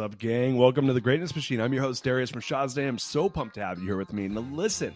What's up, gang? Welcome to the Greatness Machine. I'm your host, Darius and I'm so pumped to have you here with me. Now, listen,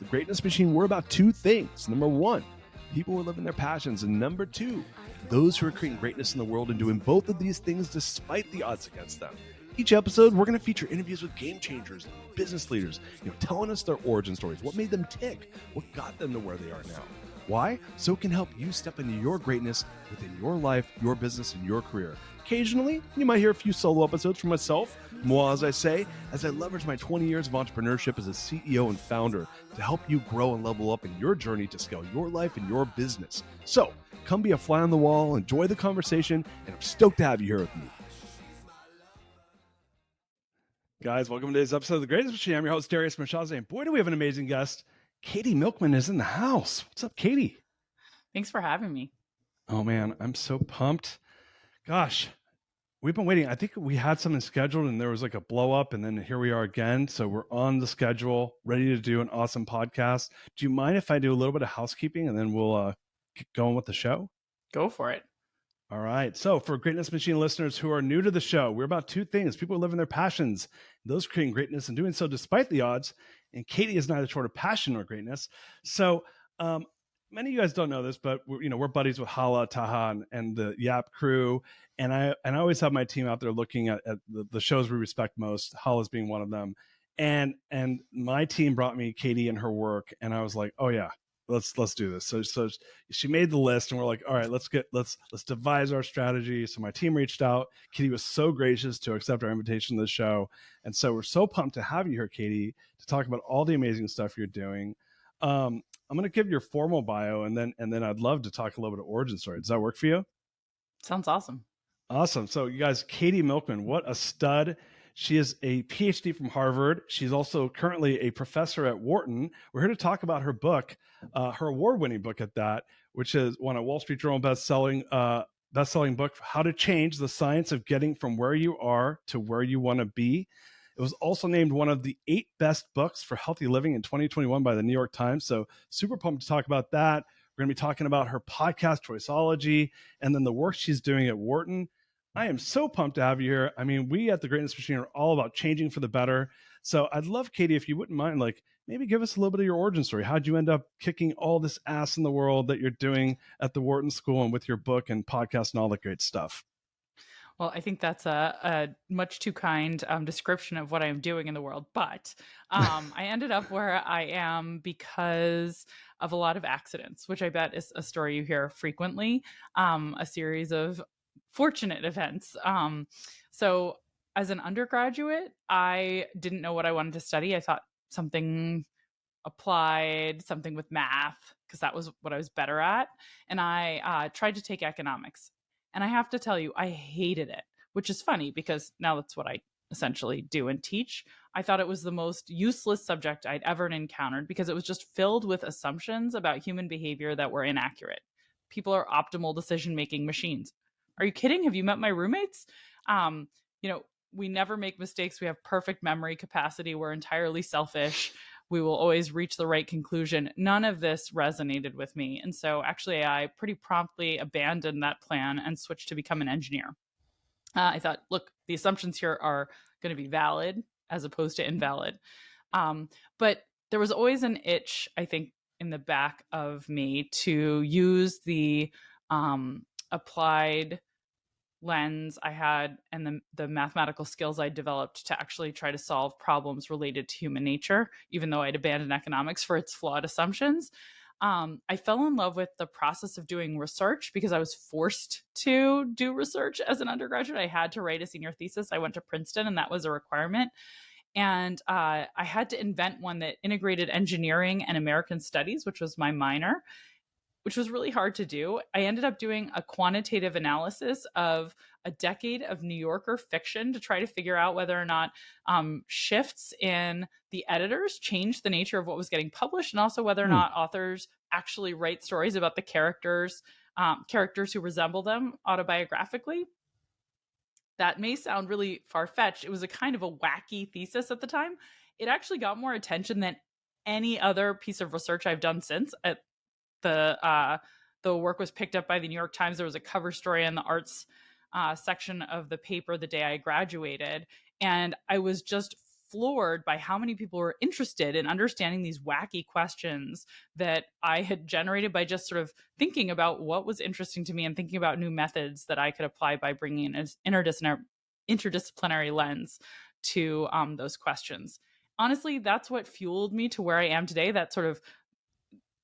the Greatness Machine, we're about two things. Number one, people who are living their passions. And number two, those who are creating greatness in the world and doing both of these things despite the odds against them. Each episode, we're going to feature interviews with game changers, business leaders, telling us their origin stories, what made them tick, what got them to where they are now. Why? So it can help you step into your greatness within your life, your business, and your career. Occasionally, you might hear a few solo episodes from myself, moi as I say, as I leverage my 20 years of entrepreneurship as a CEO and founder to help you grow and level up in your journey to scale your life and your business. So, come be a fly on the wall, enjoy the conversation, and I'm stoked to have you here with me. Guys, welcome to today's episode of The Greatest Machine. I'm your host, Darius and boy, do we have an amazing guest. Katy Milkman is in the house. What's up, Katy? Thanks for having me. Oh, man, I'm so pumped. Gosh, we've been waiting. I think we had something scheduled and there was like a blow up and then here we are again. So we're on the schedule, ready to do an awesome podcast. Do you mind if I do a little bit of housekeeping and then we'll get going with the show? Go for it. All right. So for Greatness Machine listeners who are new to the show, we're about two things. People are living their passions, those creating greatness and doing so despite the odds. And Katy is neither short of passion nor greatness. So many of you guys don't know this, but we're buddies with Hala, Taha, and the Yap crew. And I always have my team out there looking at the shows we respect most, Hala's being one of them. And my team brought me Katy and her work. And I was like, oh yeah, let's do this. So she made the list and we're like, all right, let's devise our strategy. So my team reached out. Katy was so gracious to accept our invitation to the show. And so we're so pumped to have you here, Katy, to talk about all the amazing stuff you're doing. I'm going to give your formal bio and then I'd love to talk a little bit of origin story. Does that work for you? Sounds awesome. Awesome. So you guys, Katy Milkman, what a stud. She is a PhD from Harvard. She's also currently a professor at Wharton. We're here to talk about her book, her award-winning book at that, which is won a Wall Street Journal best-selling book, How to Change the Science of Getting from Where You Are to Where You Want to Be. It was also named one of the 8 best books for healthy living in 2021 by the New York Times. So super pumped to talk about that. We're going to be talking about her podcast, Choiceology, and then the work she's doing at Wharton. I am so pumped to have you here. I mean, we at the Greatness Machine are all about changing for the better. So I'd love, Katy, if you wouldn't mind, maybe give us a little bit of your origin story. How'd you end up kicking all this ass in the world that you're doing at the Wharton School and with your book and podcast and all that great stuff? Well, I think that's a much too kind description of what I'm doing in the world. But I ended up where I am because of a lot of accidents, which I bet is a story you hear frequently, a series of fortunate events. So as an undergraduate, I didn't know what I wanted to study. I thought something applied, something with math, because that was what I was better at. And I tried to take economics. And I have to tell you, I hated it, which is funny because now that's what I essentially do and teach. I thought it was the most useless subject I'd ever encountered because it was just filled with assumptions about human behavior that were inaccurate. People are optimal decision-making machines. Are you kidding? Have you met my roommates? We never make mistakes. We have perfect memory capacity. We're entirely selfish. We will always reach the right conclusion. None of this resonated with me. And so actually, I pretty promptly abandoned that plan and switched to become an engineer. I thought, look, the assumptions here are going to be valid as opposed to invalid. But there was always an itch, I think, in the back of me to use the applied lens I had and the mathematical skills I developed to actually try to solve problems related to human nature, even though I'd abandoned economics for its flawed assumptions. I fell in love with the process of doing research because I was forced to do research as an undergraduate. I had to write a senior thesis. I went to Princeton and that was a requirement. And I had to invent one that integrated engineering and American studies, which was my minor, which was really hard to do. I ended up doing a quantitative analysis of a decade of New Yorker fiction to try to figure out whether or not shifts in the editors changed the nature of what was getting published, and also whether or not authors actually write stories about the characters who resemble them autobiographically. That may sound really far-fetched. It was a kind of a wacky thesis at the time. It actually got more attention than any other piece of research I've done since. The work was picked up by the New York Times. There was a cover story in the arts section of the paper the day I graduated. And I was just floored by how many people were interested in understanding these wacky questions that I had generated by just sort of thinking about what was interesting to me and thinking about new methods that I could apply by bringing an interdisciplinary lens to those questions. Honestly, that's what fueled me to where I am today. That sort of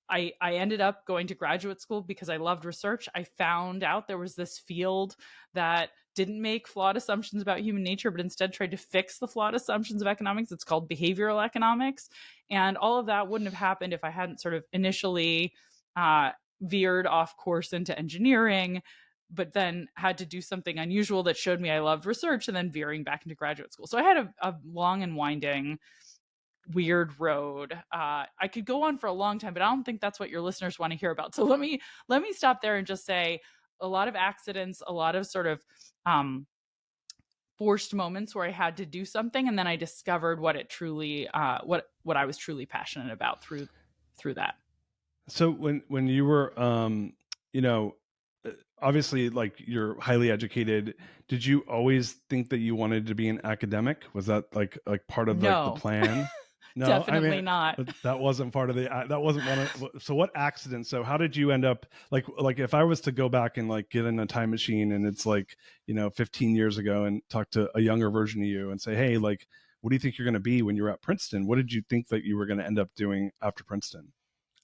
I ended up going to graduate school because I loved research. I found out there was this field that didn't make flawed assumptions about human nature, but instead tried to fix the flawed assumptions of economics. It's called behavioral economics. And all of that wouldn't have happened if I hadn't sort of initially veered off course into engineering, but then had to do something unusual that showed me I loved research, and then veering back into graduate school. So I had a long and winding weird road. I could go on for a long time, but I don't think that's what your listeners want to hear about. So let me stop there and just say a lot of accidents, a lot of sort of forced moments where I had to do something, and then I discovered what it truly what I was truly passionate about through that. So when you were you know, obviously, like, you're highly educated, did you always think that you wanted to be an academic? Was that like part of like the No. plan? No, Definitely not. that wasn't part of the, that wasn't one of, so what accident? So how did you end up, like if I was to go back and like get in a time machine and it's like, 15 years ago, and talk to a younger version of you and say, hey, like, what do you think you're going to be when you're at Princeton? What did you think that you were going to end up doing after Princeton?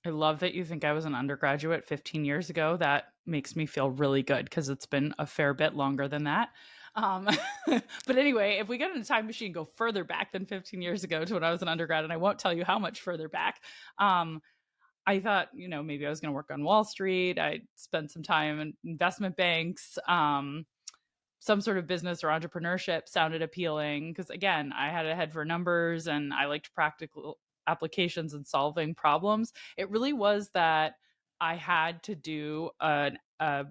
I love that you think I was an undergraduate 15 years ago. That makes me feel really good because it's been a fair bit longer than that. But anyway, if we get in a time machine, go further back than 15 years ago to when I was an undergrad, and I won't tell you how much further back, I thought, maybe I was going to work on Wall Street. I'd spend some time in investment banks. Some sort of business or entrepreneurship sounded appealing because, again, I had a head for numbers and I liked practical applications and solving problems. It really was that I had to do a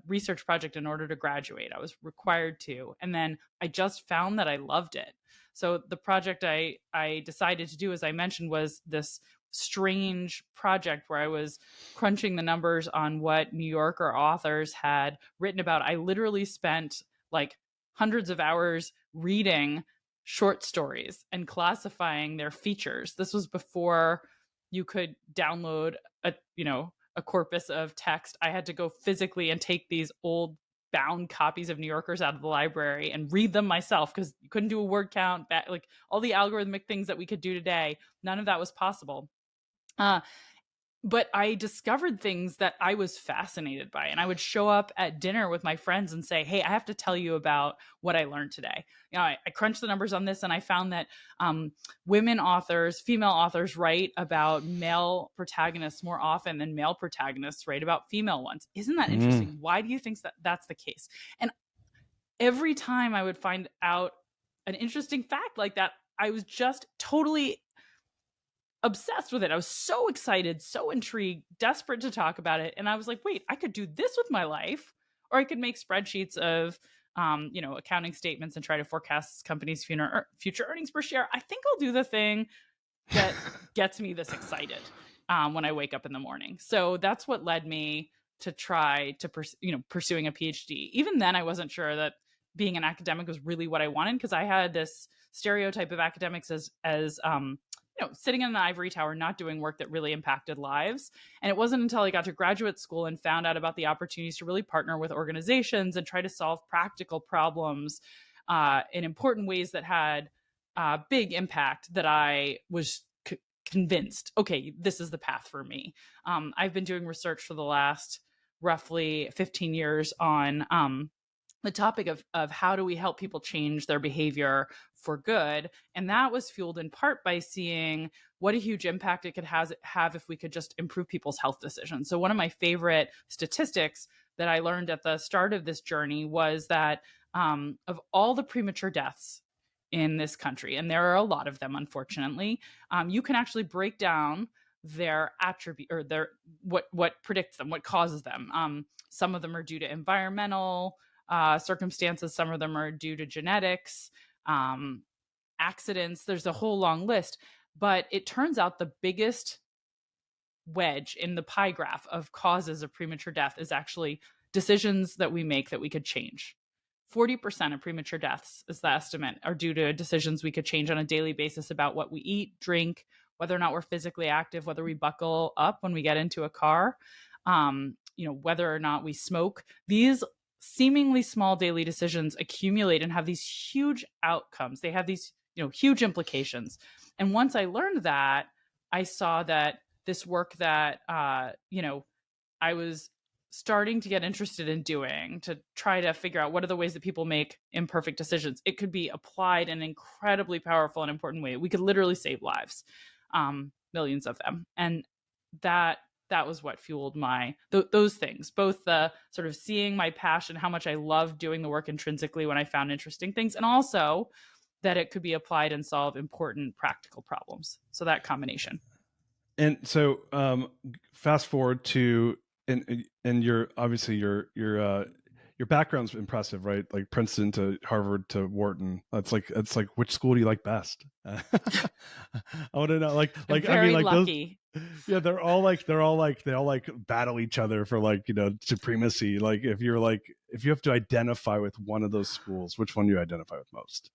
research project in order to graduate. I was required to. And then I just found that I loved it. So the project I decided to do, as I mentioned, was this strange project where I was crunching the numbers on what New Yorker authors had written about. I literally spent like hundreds of hours reading short stories and classifying their features. This was before you could download a corpus of text. I had to go physically and take these old bound copies of New Yorkers out of the library and read them myself because you couldn't do a word count, like all the algorithmic things that we could do today. None of that was possible. But I discovered things that I was fascinated by. And I would show up at dinner with my friends and say, hey, I have to tell you about what I learned today. I crunched the numbers on this and I found that women authors, female authors write about male protagonists more often than male protagonists write about female ones. Isn't that interesting? Why do you think that that's the case? And every time I would find out an interesting fact like that, I was just totally obsessed with it. I was so excited, so intrigued, desperate to talk about it. And I was like, wait, I could do this with my life, or I could make spreadsheets of, accounting statements and try to forecast companies' future earnings per share. I think I'll do the thing that gets me this excited when I wake up in the morning. So that's what led me to try to pursuing a PhD. Even then, I wasn't sure that being an academic was really what I wanted, because I had this stereotype of academics as sitting in an ivory tower, not doing work that really impacted lives. And it wasn't until I got to graduate school and found out about the opportunities to really partner with organizations and try to solve practical problems in important ways that had big impact that I was convinced, okay, this is the path for me. I've been doing research for the last roughly 15 years on the topic of how do we help people change their behavior for good. And that was fueled in part by seeing what a huge impact it could have if we could just improve people's health decisions. So one of my favorite statistics that I learned at the start of this journey was that of all the premature deaths in this country, and there are a lot of them, unfortunately, you can actually break down their attribute or their what predicts them, what causes them. Some of them are due to environmental circumstances. Some of them are due to genetics, accidents. There's a whole long list. But it turns out the biggest wedge in the pie graph of causes of premature death is actually decisions that we make that we could change. 40% of premature deaths, is the estimate, are due to decisions we could change on a daily basis about what we eat, drink, whether or not we're physically active, whether we buckle up when we get into a car, whether or not we smoke. These seemingly small daily decisions accumulate and have these huge outcomes. They have these, huge implications. And once I learned that, I saw that this work that, I was starting to get interested in doing to try to figure out what are the ways that people make imperfect decisions. It could be applied in an incredibly powerful and important way. We could literally save lives, millions of them. And that was what fueled my those things, both the sort of seeing my passion, how much I love doing the work intrinsically when I found interesting things, and also that it could be applied and solve important practical problems. So that combination. And so fast forward to and your obviously your background's impressive, right? Like Princeton to Harvard to Wharton. It's like which school do you like best? I want to know. I'm very lucky. Yeah, they all battle each other for supremacy. Like if you have to identify with one of those schools, which one do you identify with most?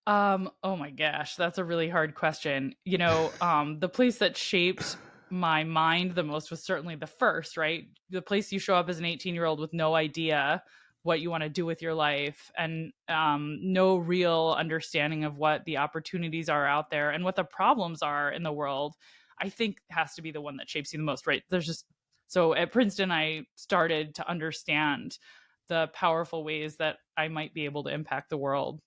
Oh my gosh, that's a really hard question. The place that shaped my mind the most was certainly the first, right? The place you show up as an 18-year-old with no idea what you want to do with your life, and no real understanding of what the opportunities are out there and what the problems are in the world, I think has to be the one that shapes you the most, right? So at Princeton, I started to understand the powerful ways that I might be able to impact the world.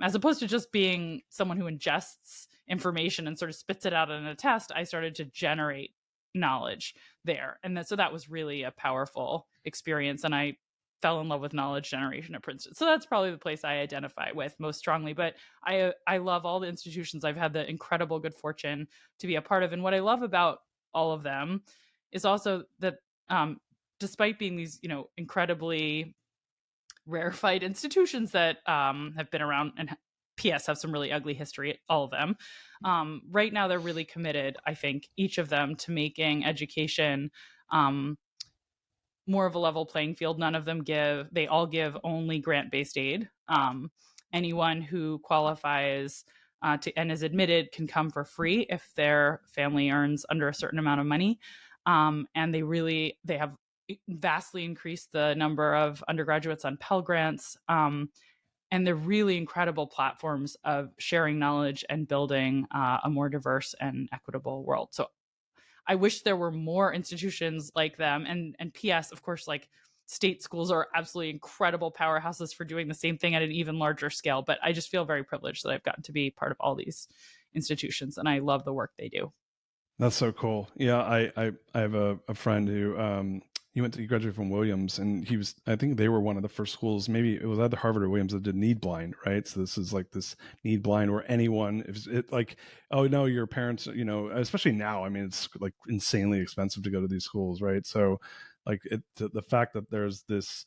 As opposed to just being someone who ingests information and sort of spits it out in a test, I started to generate knowledge there. And so that was really a powerful experience. And I fell in love with knowledge generation at Princeton. So that's probably the place I identify with most strongly. But I love all the institutions I've had the incredible good fortune to be a part of. And what I love about all of them is also that despite being these, incredibly rarefied institutions that have been around and PS have some really ugly history, all of them. Right now, they're really committed, I think, each of them to making education more of a level playing field. None of them they all give only grant-based aid. Anyone who qualifies and is admitted can come for free if their family earns under a certain amount of money. And they have vastly increased the number of undergraduates on Pell Grants. And they're really incredible platforms of sharing knowledge and building a more diverse and equitable world. So I wish there were more institutions like them. And PS, of course, like state schools are absolutely incredible powerhouses for doing the same thing at an even larger scale. But I just feel very privileged that I've gotten to be part of all these institutions, and I love the work they do. That's so cool. Yeah, I have a friend who he graduated from Williams, and I think they were one of the first schools, maybe it was either Harvard or Williams, that did need blind, right? So this is like this need blind where anyone, if it like, oh no, your parents, especially now, I mean, it's like insanely expensive to go to these schools, right? So like the fact that there's this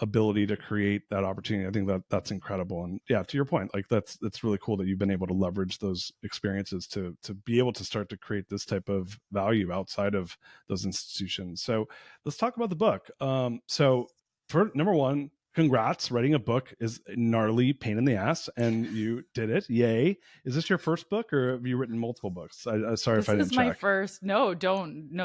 ability to create that opportunity, I think that's incredible. And yeah, to your point, like that's really cool that you've been able to leverage those experiences to be able to start to create this type of value outside of those institutions. So let's talk about the book. So for number one, congrats. Writing a book is a gnarly pain in the ass, and you did it. Yay. Is this your first book, or have you written multiple books? Sorry if I didn't check. This is my first. No,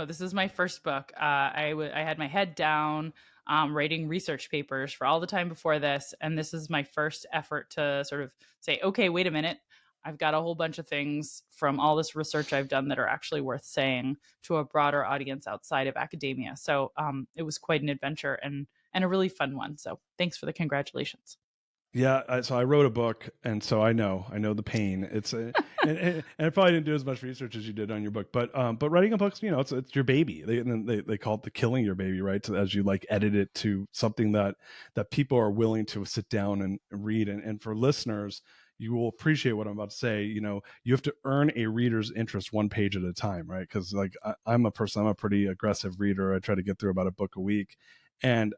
this is my first book. I had my head down writing research papers for all the time before this. And this is my first effort to sort of say, okay, wait a minute. I've got a whole bunch of things from all this research I've done that are actually worth saying to a broader audience outside of academia. So it was quite an adventure and a really fun one. So thanks for the congratulations. Yeah, so I wrote a book, and so I know the pain. It's and I probably didn't do as much research as you did on your book, but writing a book, it's your baby. They call it the killing your baby, right? So as you like edit it to something that people are willing to sit down and read, and for listeners, you will appreciate what I'm about to say. You have to earn a reader's interest one page at a time, right? Because like I'm a pretty aggressive reader. I try to get through about a book a week, and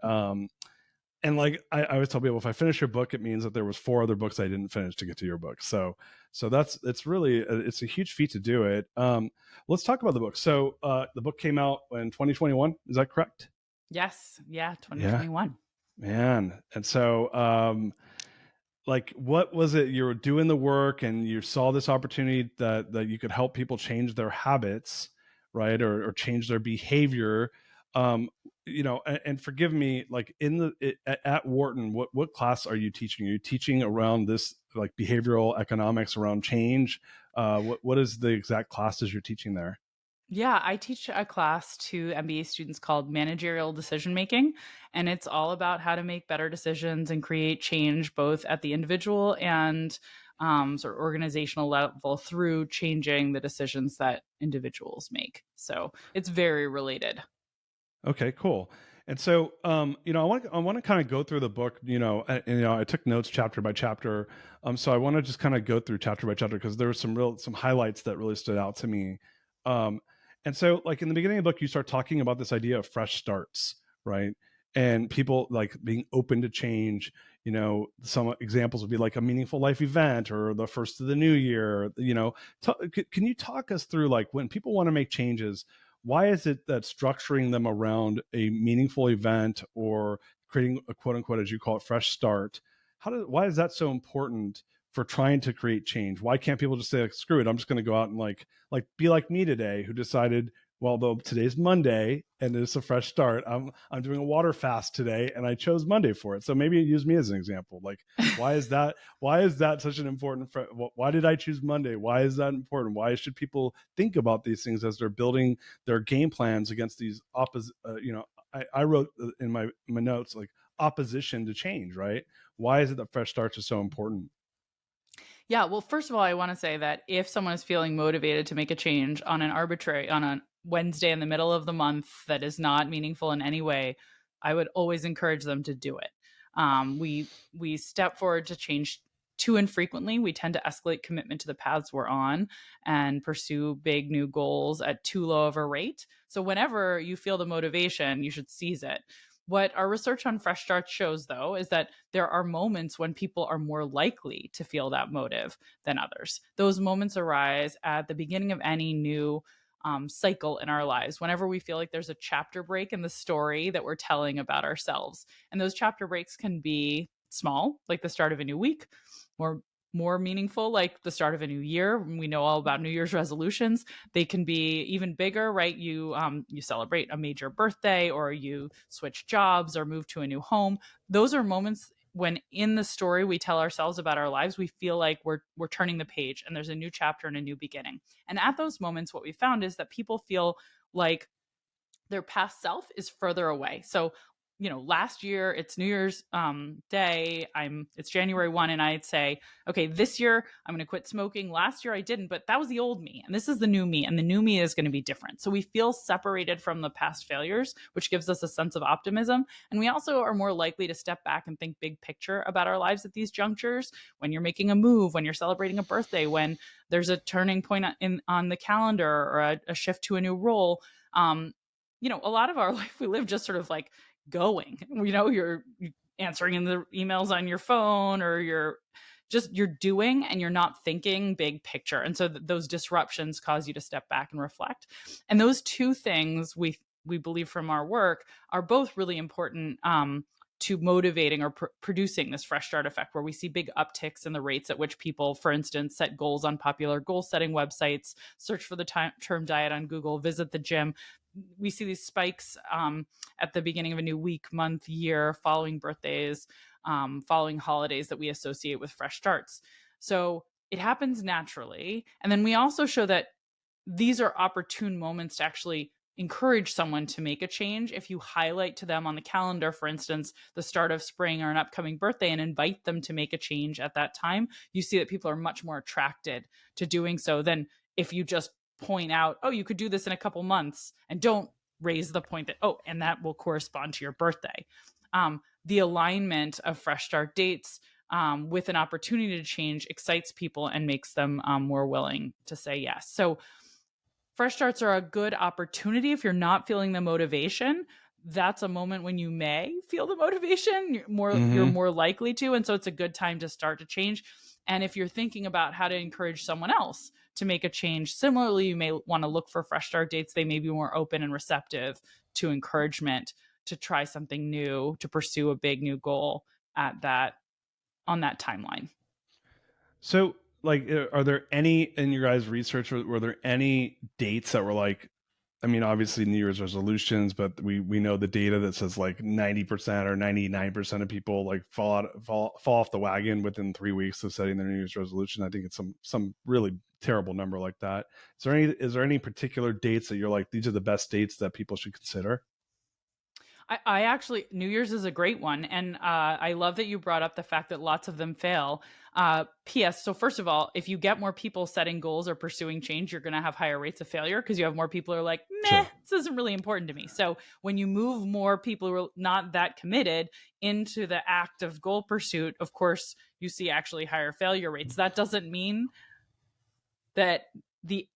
like I always tell people, if I finish your book, it means that there was 4 other books I didn't finish to get to your book. So it's really it's a huge feat to do it. Let's talk about the book. So the book came out in 2021. Is that correct? Yes. Yeah. 2021. Man. And so, like, what was it, you were doing the work and you saw this opportunity that you could help people change their habits, right? Or change their behavior. Um, and forgive me, like at Wharton, what class are you teaching? Are you teaching around this, like, behavioral economics around change? What is the exact classes you're teaching there? Yeah, I teach a class to MBA students called managerial decision making, and it's all about how to make better decisions and create change both at the individual and sort of organizational level through changing the decisions that individuals make. So it's very related. Okay, cool. And so, I want to kind of go through the book. I took notes chapter by chapter. So I want to just kind of go through chapter by chapter because there were some highlights that really stood out to me. Um, and so, like, in the beginning of the book, you start talking about this idea of fresh starts, right? And people, like, being open to change. Some examples would be like a meaningful life event or the first of the new year. Can you talk us through, like, when people want to make changes? Why is it that structuring them around a meaningful event or creating a, quote unquote, as you call it, fresh start, why is that so important for trying to create change? Why can't people just say, like, screw it, I'm just going to go out and, like be like me today, who decided, well, though today's Monday and it's a fresh start, I'm doing a water fast today and I chose Monday for it. So maybe use me as an example. Like, why is that such an important why did I choose Monday? Why is that important? Why should people think about these things as they're building their game plans against these opposite, I wrote in my notes, like, opposition to change, right? Why is it that fresh starts is so important? Yeah, well, first of all, I want to say that if someone is feeling motivated to make a change on a Wednesday in the middle of the month that is not meaningful in any way, I would always encourage them to do it. We step forward to change too infrequently. We tend to escalate commitment to the paths we're on and pursue big new goals at too low of a rate. So whenever you feel the motivation, you should seize it. What our research on fresh starts shows, though, is that there are moments when people are more likely to feel that motive than others. Those moments arise at the beginning of any new cycle in our lives, whenever we feel like there's a chapter break in the story that we're telling about ourselves. And those chapter breaks can be small, like the start of a new week, or more meaningful, like the start of a new year. We know all about New Year's resolutions. They can be even bigger, right? You celebrate a major birthday, or you switch jobs, or move to a new home. Those are moments when in the story we tell ourselves about our lives, we feel like we're turning the page and there's a new chapter and a new beginning. And at those moments, what we found is that people feel like their past self is further away. So, last year it's New Year's day. It's January 1, and I'd say, okay, this year I'm going to quit smoking. Last year I didn't, but that was the old me, and this is the new me, and the new me is going to be different. So we feel separated from the past failures, which gives us a sense of optimism. And we also are more likely to step back and think big picture about our lives at these junctures. When you're making a move, when you're celebrating a birthday, when there's a turning point on the calendar, or a shift to a new role. A lot of our life we live just sort of like going. You're answering in the emails on your phone, or you're doing, and you're not thinking big picture. And so those disruptions cause you to step back and reflect. And those two things we believe from our work are both really important to motivating or producing this fresh start effect, where we see big upticks in the rates at which people, for instance, set goals on popular goal setting websites, search for the term diet on Google, visit the gym. We see these spikes at the beginning of a new week, month, year, following birthdays, following holidays that we associate with fresh starts. So it happens naturally. And then we also show that these are opportune moments to actually encourage someone to make a change. If you highlight to them on the calendar, for instance, the start of spring or an upcoming birthday, and invite them to make a change at that time, you see that people are much more attracted to doing so than if you just point out, oh, you could do this in a couple months, and don't raise the point that, oh, and that will correspond to your birthday. The alignment of fresh start dates with an opportunity to change excites people and makes them more willing to say yes. So fresh starts are a good opportunity. If you're not feeling the motivation, that's a moment when you may feel the motivation. You're Mm-hmm. more likely to, and so it's a good time to start to change. And if you're thinking about how to encourage someone else to make a change, similarly, you may want to look for fresh start dates. They may be more open and receptive to encouragement to try something new, to pursue a big new goal at that on that timeline. So, like, are there any in your guys' research? Were there any dates that were like? I mean, obviously New Year's resolutions, but we know the data that says like 90% or 99% of people like fall off the wagon within 3 weeks of setting their New Year's resolution. I think it's some really terrible number like that. Is there any particular dates that you're like these are the best dates that people should consider? I actually, New Year's is a great one. And I love that you brought up the fact that lots of them fail. P.S. So, first of all, if you get more people setting goals or pursuing change, you're going to have higher rates of failure because you have more people who are like, meh, Sure. this isn't really important to me. So, when you move more people who are not that committed into the act of goal pursuit, of course, you see actually higher failure rates. That doesn't mean that the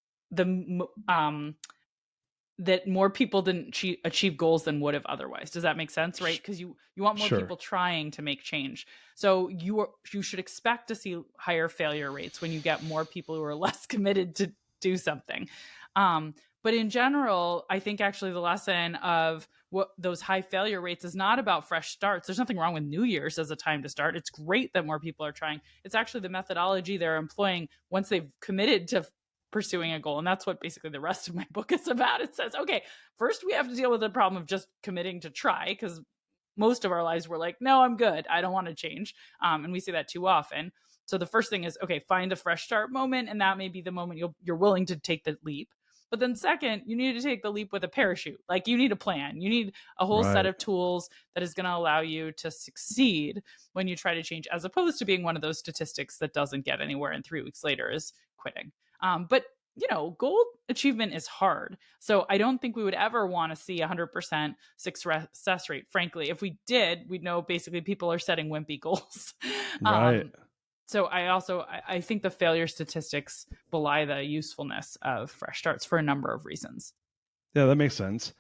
that more people didn't achieve goals than would have otherwise. Does that make sense? Right? Because you want more Sure. people trying to make change. So you should expect to see higher failure rates when you get more people who are less committed to do something. But in general, I think actually the lesson of what those high failure rates is not about fresh starts. There's nothing wrong with New Year's as a time to start. It's great that more people are trying. It's actually the methodology they're employing once they've committed to pursuing a goal. And that's what basically the rest of my book is about. It says, okay, first we have to deal with the problem of just committing to try, because most of our lives we're like, no, I'm good. I don't want to change. And we see that too often. So the first thing is, okay, find a fresh start moment. And that may be the moment you're willing to take the leap. But then second, you need to take the leap with a parachute. Like, you need a plan. You need a whole set Right. of tools that is going to allow you to succeed when you try to change, as opposed to being one of those statistics that doesn't get anywhere and 3 weeks later is quitting. But goal achievement is hard. So I don't think we would ever want to see 100% success rate. Frankly, if we did, we'd know basically people are setting wimpy goals. Right. um, so I think the failure statistics belie the usefulness of fresh starts for a number of reasons. Yeah, that makes sense.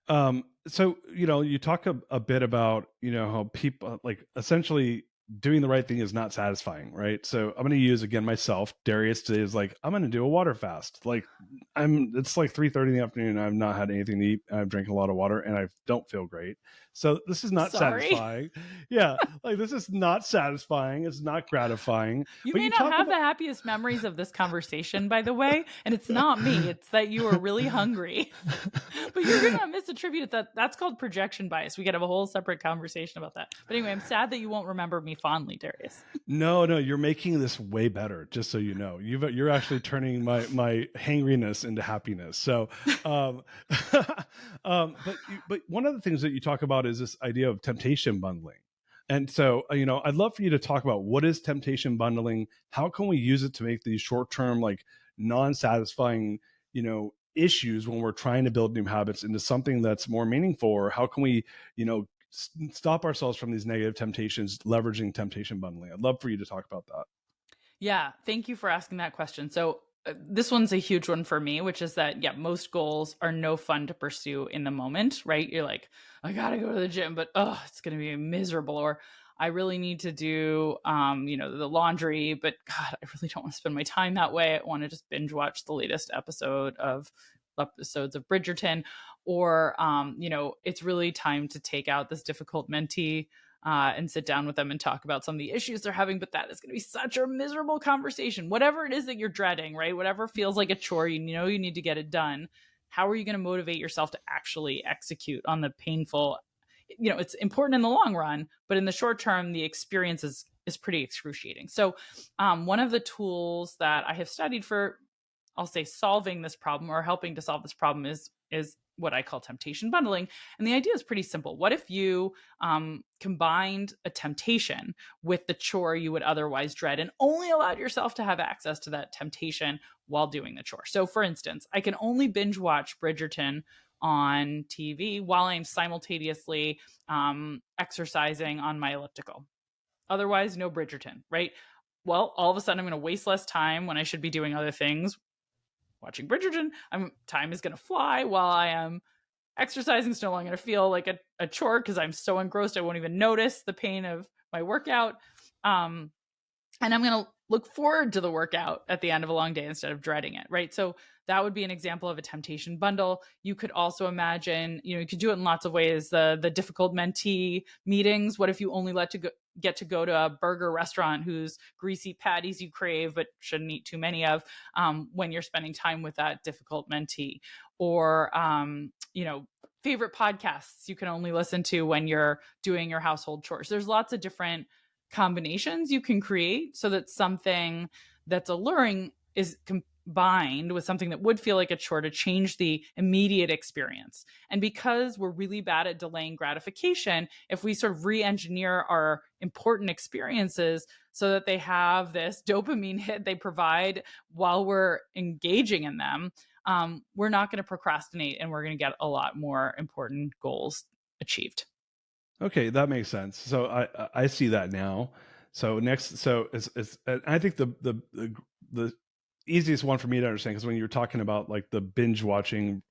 So you talk a bit about how people like essentially doing the right thing is not satisfying, right? So I'm going to use again myself. Darius today is like, I'm going to do a water fast. Like it's like 3:30 in the afternoon. I've not had anything to eat. I've drank a lot of water and I don't feel great. So this is not Sorry. satisfying. Yeah, like this is not satisfying. It's not gratifying. You But may you not talk have about the happiest memories of this conversation, by the way, and it's not me. It's that you were really hungry. But you're gonna misattribute that. That's called projection bias. We could have a whole separate conversation about that. But anyway, I'm sad that you won't remember me fondly, Darius. No, you're making this way better. Just so you know, you're actually turning my hangriness into happiness. So, um, but one of the things that you talk about is this idea of temptation bundling. And so, I'd love for you to talk about what is temptation bundling. How can we use it to make these short term, like non-satisfying, issues when we're trying to build new habits into something that's more meaningful? Or how can we, stop ourselves from these negative temptations, leveraging temptation bundling? I'd love for you to talk about that. Yeah, thank you for asking that question. So, this one's a huge one for me, which is that, yeah, most goals are no fun to pursue in the moment, right? You're like, I gotta go to the gym, but it's gonna be miserable. Or I really need to do, the laundry, but God, I really don't want to spend my time that way. I want to just binge watch the latest episodes of Bridgerton. Or, it's really time to take out this difficult mentee and sit down with them and talk about some of the issues they're having. But that is going to be such a miserable conversation. Whatever it is that you're dreading, right? Whatever feels like a chore, you need to get it done. How are you going to motivate yourself to actually execute on the painful? It's important in the long run, but in the short term, the experience is pretty excruciating. So, one of the tools that I have studied for, I'll say, solving this problem or helping to solve this problem is what I call temptation bundling. And the idea is pretty simple. What if you combined a temptation with the chore you would otherwise dread and only allowed yourself to have access to that temptation while doing the chore? So, for instance, I can only binge watch Bridgerton on TV while I'm simultaneously exercising on my elliptical. Otherwise, no Bridgerton, right? Well, all of a sudden, I'm going to waste less time when I should be doing other things. Watching Bridgerton, time is going to fly while I am exercising. It's no longer going to feel like a chore because I'm so engrossed I won't even notice the pain of my workout. And I'm going to look forward to the workout at the end of a long day instead of dreading it, right? So that would be an example of a temptation bundle. You could also imagine, you could do it in lots of ways. The difficult mentee meetings. What if you only get to go to a burger restaurant whose greasy patties you crave but shouldn't eat too many of, when you're spending time with that difficult mentee? Or favorite podcasts you can only listen to when you're doing your household chores. There's lots of different combinations you can create so that something that's alluring is combined with something that would feel like a chore to change the immediate experience. And because we're really bad at delaying gratification, if we sort of re-engineer our important experiences so that they have this dopamine hit they provide while we're engaging in them, we're not going to procrastinate, and we're going to get a lot more important goals achieved. Okay, that makes sense. So I see that now. So next, so it's I think the easiest one for me to understand, because when you were talking about like the binge watching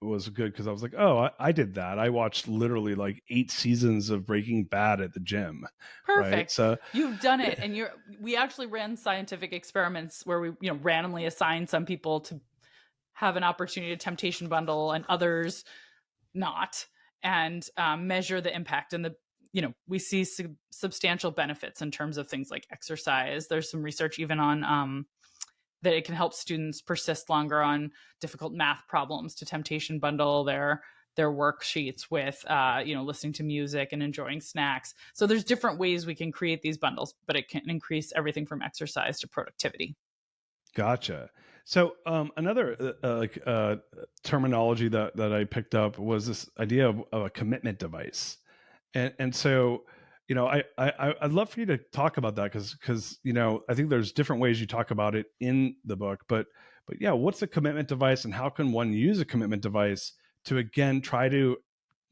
was good, because I was like, oh, I did that. I watched literally like 8 seasons of Breaking Bad at the gym. Right. Perfect. So You've done it. And we actually ran scientific experiments where we, randomly assigned some people to have an opportunity to temptation bundle and others not, and measure the impact. And we see substantial benefits in terms of things like exercise. There's some research even on that it can help students persist longer on difficult math problems to temptation bundle their worksheets with listening to music and enjoying snacks. So there's different ways we can create these bundles, but it can increase everything from exercise to productivity. gotcha. So another terminology that I picked up was this idea of a commitment device, and so I'd love for you to talk about that, because I think there's different ways you talk about it in the book, but yeah, what's a commitment device, and how can one use a commitment device to again try to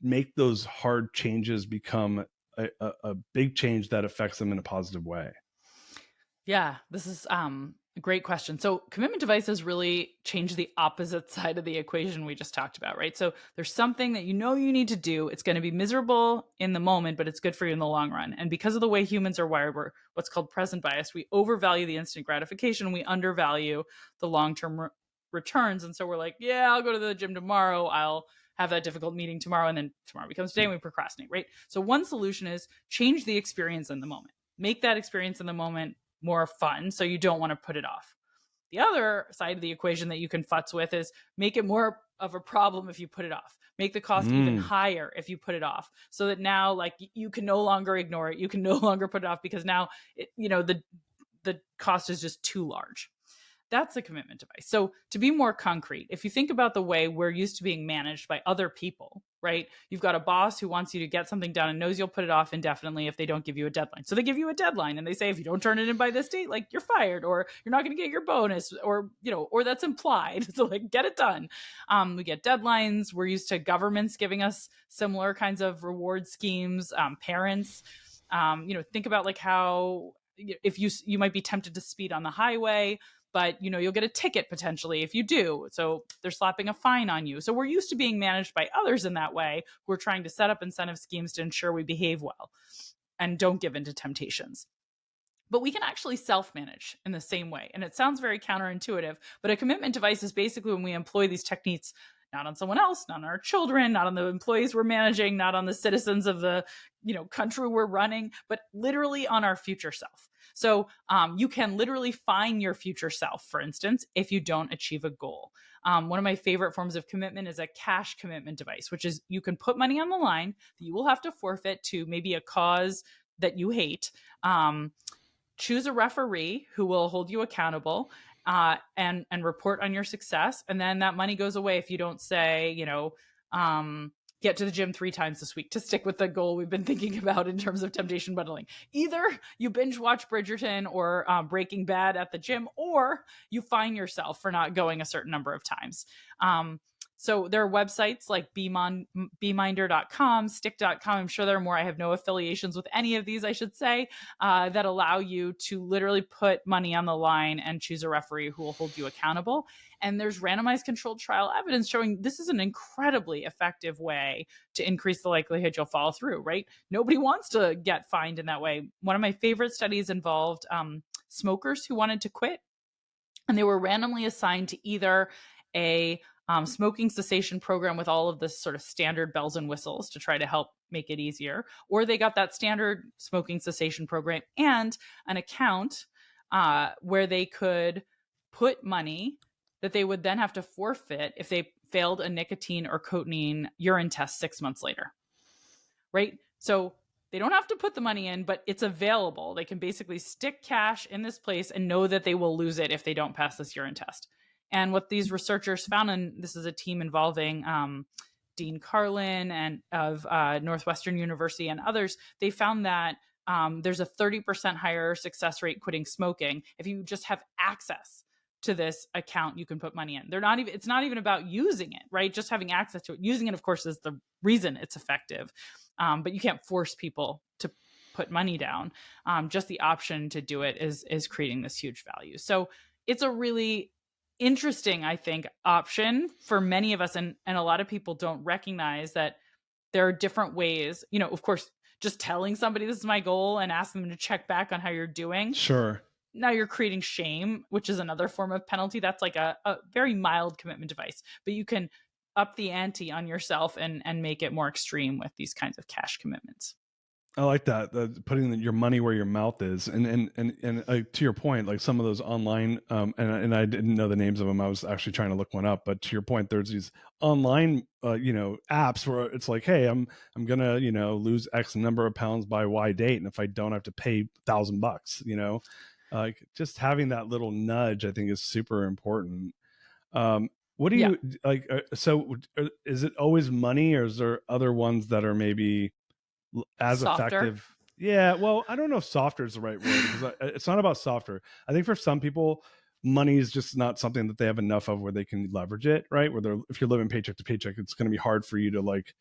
make those hard changes become a big change that affects them in a positive way? Yeah, this is a great question. So commitment devices really change the opposite side of the equation we just talked about, right? So there's something that you need to do. It's going to be miserable in the moment, but it's good for you in the long run. And because of the way humans are wired, we're what's called present bias. We overvalue the instant gratification. We undervalue the long-term returns. And so we're like, yeah, I'll go to the gym tomorrow. I'll have that difficult meeting tomorrow. And then tomorrow becomes today and we procrastinate, right? So one solution is change the experience in the moment. Make that experience in the moment more fun, so you don't want to put it off. The other side of the equation that you can futz with is make it more of a problem if you put it off. Make the cost even higher if you put it off, so that now like you can no longer ignore it. You can no longer put it off because now the cost is just too large. That's a commitment device. So to be more concrete, if you think about the way we're used to being managed by other people, right? You've got a boss who wants you to get something done and knows you'll put it off indefinitely if they don't give you a deadline. So they give you a deadline and they say, if you don't turn it in by this date, like you're fired, or you're not going to get your bonus, or that's implied. So like, get it done. We get deadlines. We're used to governments giving us similar kinds of reward schemes. Parents, think about like how if you might be tempted to speed on the highway, but you'll get a ticket potentially if you do. So they're slapping a fine on you. So we're used to being managed by others in that way. We're trying to set up incentive schemes to ensure we behave well and don't give in to temptations. But we can actually self-manage in the same way. And it sounds very counterintuitive, but a commitment device is basically when we employ these techniques not on someone else, not on our children, not on the employees we're managing, not on the citizens of the country we're running, but literally on our future self. So you can literally fine your future self, for instance, if you don't achieve a goal. One of my favorite forms of commitment is a cash commitment device, which is you can put money on the line that you will have to forfeit to maybe a cause that you hate. Choose a referee who will hold you accountable and report on your success. And then that money goes away if you don't say, get to the gym 3 times this week, to stick with the goal we've been thinking about in terms of temptation bundling. Either you binge watch Bridgerton or Breaking Bad at the gym, or you fine yourself for not going a certain number of times. So there are websites like BeMinder.com, Stick.com. I'm sure there are more. I have no affiliations with any of these, I should say, that allow you to literally put money on the line and choose a referee who will hold you accountable. And there's randomized controlled trial evidence showing this is an incredibly effective way to increase the likelihood you'll follow through, right? Nobody wants to get fined in that way. One of my favorite studies involved smokers who wanted to quit, and they were randomly assigned to either a smoking cessation program with all of the sort of standard bells and whistles to try to help make it easier, or they got that standard smoking cessation program and an account where they could put money that they would then have to forfeit if they failed a nicotine or cotinine urine test 6 months later. Right? So they don't have to put the money in, but it's available. They can basically stick cash in this place and know that they will lose it if they don't pass this urine test. And what these researchers found, and this is a team involving Dean Carlin and of Northwestern University and others, they found that there's a 30% higher success rate quitting smoking if you just have access to this account you can put money in. It's not even about using it, right? Just having access to it. Using it, of course, is the reason it's effective. But you can't force people to put money down. Just the option to do it is creating this huge value. So it's a really interesting, I think, option for many of us. And a lot of people don't recognize that there are different ways, of course, just telling somebody this is my goal and asking them to check back on how you're doing. Sure. Now you're creating shame, which is another form of penalty. That's like a very mild commitment device, but you can up the ante on yourself and make it more extreme with these kinds of cash commitments. I like that, putting your money where your mouth is, and to your point, like some of those online, and I didn't know the names of them. I was actually trying to look one up, but to your point, there's these online, apps where it's like, hey, I'm gonna, lose X number of pounds by Y date, and if I don't, I have to pay $1,000. Like just having that little nudge, I think, is super important. What do you like? So, is it always money, or is there other ones that are maybe as Softer. effective? Yeah, well, I don't know if softer is the right word, because it's not about softer. I think for some people, money is just not something that they have enough of where they can leverage it, right? If you're living paycheck to paycheck, it's going to be hard for you to like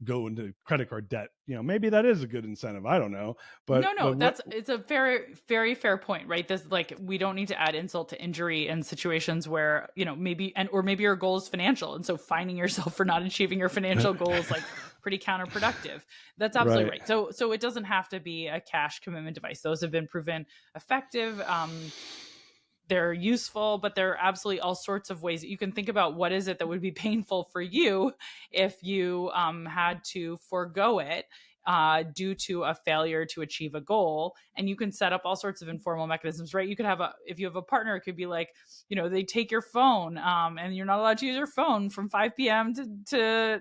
go into credit card debt. Maybe that is a good incentive. I don't know, but no, it's a very, very fair point, right? This, like, we don't need to add insult to injury in situations where, maybe your goal is financial. And so finding yourself for not achieving your financial goal is like pretty counterproductive. That's absolutely right. So it doesn't have to be a cash commitment device. Those have been proven effective. They're useful, but there are absolutely all sorts of ways that you can think about what is it that would be painful for you if you had to forego it due to a failure to achieve a goal. And you can set up all sorts of informal mechanisms, right? You could have if you have a partner, it could be like, they take your phone and you're not allowed to use your phone from 5 p.m. to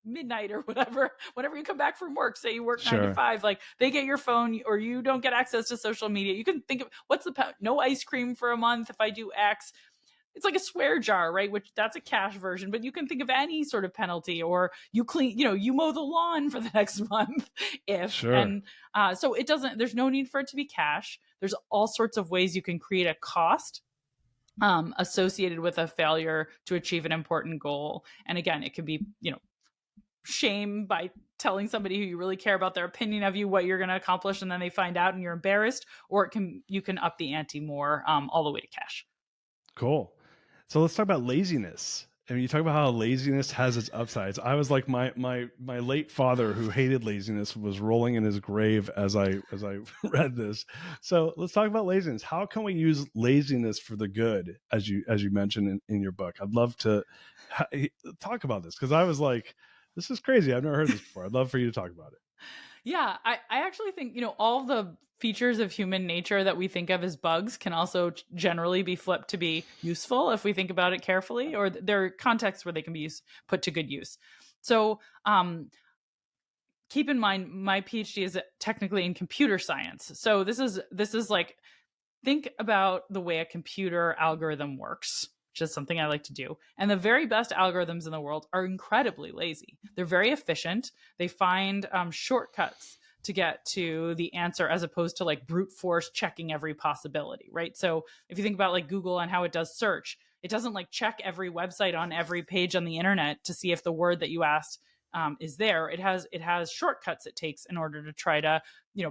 midnight or whenever you come back from work. Say you work 9 to 5, like they get your phone, or you don't get access to social media. You can think of what's no ice cream for a month if I do X. It's like a swear jar, right? Which that's a cash version, but you can think of any sort of penalty, or you clean, you mow the lawn for the next month and so there's no need for it to be cash. There's all sorts of ways you can create a cost associated with a failure to achieve an important goal. And again, it could be, shame by telling somebody who you really care about their opinion of you what you're going to accomplish, and then they find out and you're embarrassed, or you can up the ante more, all the way to cash. Cool. So let's talk about laziness. I mean, you talk about how laziness has its upsides. I was like my late father, who hated laziness, was rolling in his grave as I read this. So let's talk about laziness. How can we use laziness for the good, as you mentioned in your book? I'd love to talk about this, because I was like, this is crazy. I've never heard this before. I'd love for you to talk about it. Yeah, I actually think, all the features of human nature that we think of as bugs can also generally be flipped to be useful if we think about it carefully, or there are contexts where they can be put to good use. So keep in mind, my PhD is technically in computer science. So this is like, think about the way a computer algorithm works, which is something I like to do. And the very best algorithms in the world are incredibly lazy. They're very efficient. They find shortcuts to get to the answer, as opposed to like brute force checking every possibility, right? So if you think about like Google and how it does search, it doesn't like check every website on every page on the internet to see if the word that you asked is there. It has shortcuts it takes in order to try to,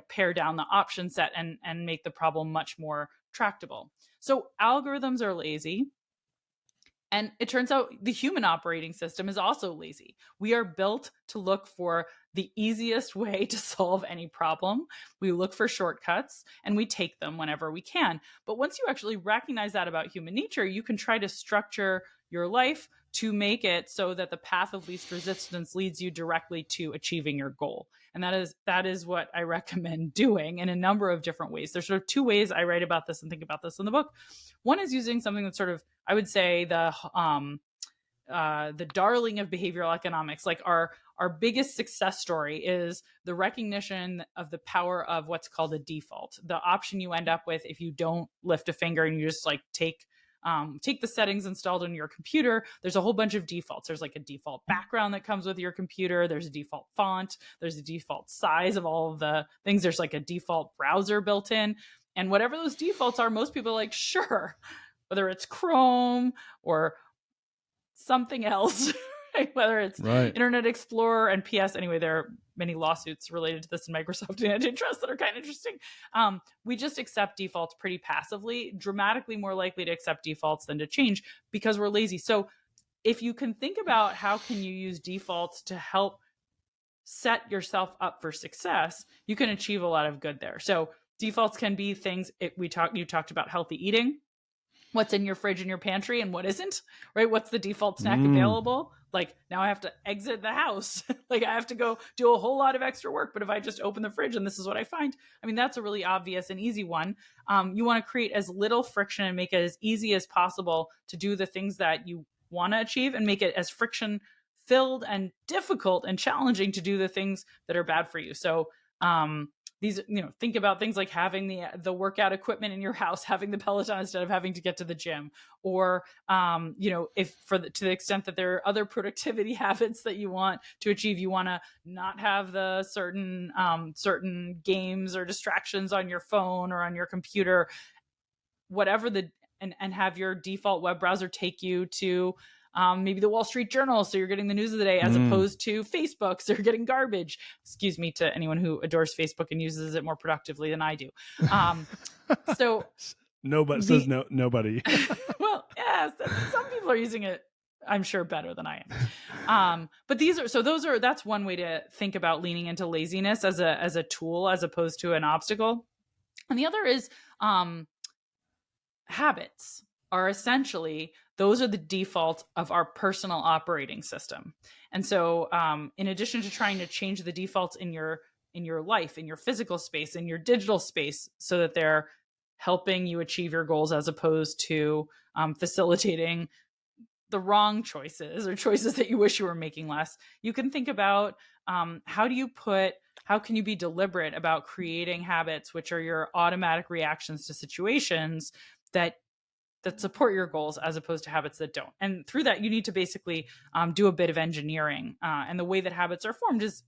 pare down the option set and make the problem much more tractable. So algorithms are lazy. And it turns out the human operating system is also lazy. We are built to look for the easiest way to solve any problem. We look for shortcuts and we take them whenever we can. But once you actually recognize that about human nature, you can try to structure your life to make it so that the path of least resistance leads you directly to achieving your goal. And that is what I recommend doing in a number of different ways. There's sort of two ways I write about this and think about this in the book. One is using something that's sort of, I would say, the darling of behavioral economics. Like our biggest success story is the recognition of the power of what's called a default, the option you end up with if you don't lift a finger and you just like take the settings installed on your computer. There's a whole bunch of defaults. There's like a default background that comes with your computer. There's a default font. There's a default size of all of the things. There's like a default browser built in. And whatever those defaults are, most people are like, sure, whether it's Chrome or something else, right? Whether it's Internet Explorer and PS. Anyway, there are many lawsuits related to this in Microsoft and antitrust that are kind of interesting. We just accept defaults pretty passively, dramatically more likely to accept defaults than to change because we're lazy. So if you can think about how can you use defaults to help set yourself up for success, you can achieve a lot of good there. So defaults can be things you talked about healthy eating. What's in your fridge and your pantry and what isn't, right? What's the default snack available? Like now I have to exit the house. Like I have to go do a whole lot of extra work. But if I just open the fridge and this is what I find, I mean, that's a really obvious and easy one. You want to create as little friction and make it as easy as possible to do the things that you want to achieve and make it as friction filled and difficult and challenging to do the things that are bad for you. So, think about things like having the workout equipment in your house, having the Peloton instead of having to get to the gym, or if to the extent that there are other productivity habits that you want to achieve, you want to not have the certain games or distractions on your phone or on your computer, whatever and have your default web browser take you to maybe the Wall Street Journal, so you're getting the news of the day, as opposed to Facebook, so you're getting garbage. Excuse me to anyone who adores Facebook and uses it more productively than I do. So nobody says nobody. Well, yes, some people are using it, I'm sure, better than I am. But that's one way to think about leaning into laziness as a tool as opposed to an obstacle. And the other is habits are essentially, those are the default of our personal operating system. And so in addition to trying to change the defaults in your life, in your physical space, in your digital space, so that they're helping you achieve your goals as opposed to facilitating the wrong choices or choices that you wish you were making less, you can think about how can you be deliberate about creating habits which are your automatic reactions to situations that support your goals as opposed to habits that don't. And through that, you need to basically do a bit of engineering. And the way that habits are formed is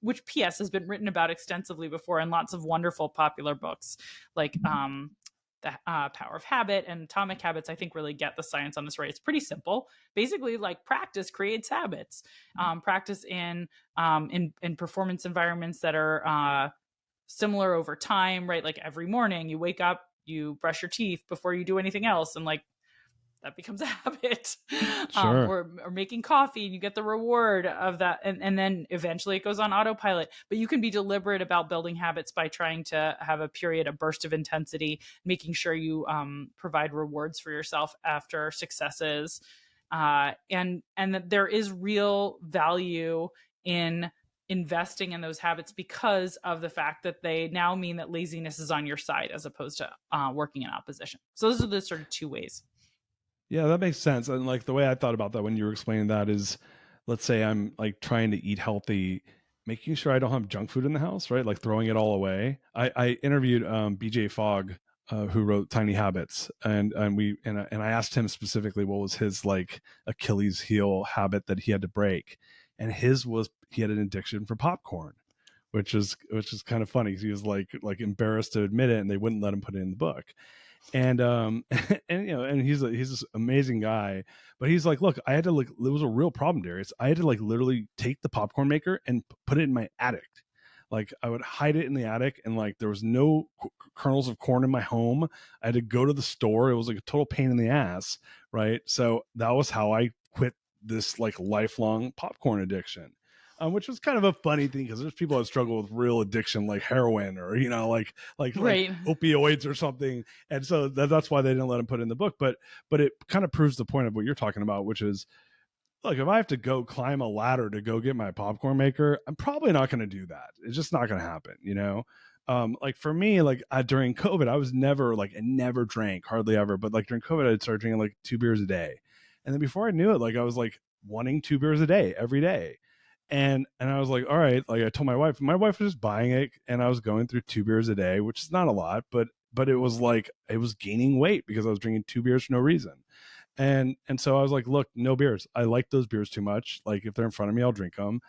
which PS has been written about extensively before in lots of wonderful popular books like the Power of Habit and Atomic Habits, I think, really get the science on this right. It's pretty simple. Basically, like practice creates habits. Practice in performance environments that are similar over time, right? Like every morning you wake up, you brush your teeth before you do anything else, and like that becomes a habit. Sure. Or making coffee and you get the reward of that, and then eventually it goes on autopilot. But you can be deliberate about building habits by trying to have a burst of intensity, making sure you provide rewards for yourself after successes, and that there is real value in investing in those habits because of the fact that they now mean that laziness is on your side as opposed to working in opposition. So those are the sort of two ways. Yeah, that makes sense. And like the way I thought about that when you were explaining that is, let's say I'm like trying to eat healthy, making sure I don't have junk food in the house, right? Like throwing it all away. I interviewed BJ Fogg, who wrote Tiny Habits, and I asked him specifically what was his like Achilles heel habit that he had to break, and his was he had an addiction for popcorn, which is kind of funny. He was like embarrassed to admit it, and they wouldn't let him put it in the book. And and he's this amazing guy, but he's like, look, I had to like, it was a real problem, Darius. I had to like literally take the popcorn maker and put it in my attic. Like I would hide it in the attic, and like there was no kernels of corn in my home. I had to go to the store. It was like a total pain in the ass, right? So that was how I quit this like lifelong popcorn addiction. which was kind of a funny thing because there's people that struggle with real addiction like heroin or like Right. opioids or something, and so that's why they didn't let him put it in the book. But it kind of proves the point of what you're talking about, which is, look, if I have to go climb a ladder to go get my popcorn maker, I'm probably not going to do that. It's just not going to happen, you know? Like for me, like during COVID, I was never like, I never drank hardly ever, but like during COVID, I'd start drinking like 2 beers a day. And then before I knew it, like I was like wanting 2 beers a day every day. And I was like, all right, like I told my wife was just buying it, and I was going through 2 beers a day, which is not a lot, but it was like, it was gaining weight because I was drinking 2 beers for no reason. And so I was like, look, no beers. I like those beers too much. Like if they're in front of me, I'll drink them.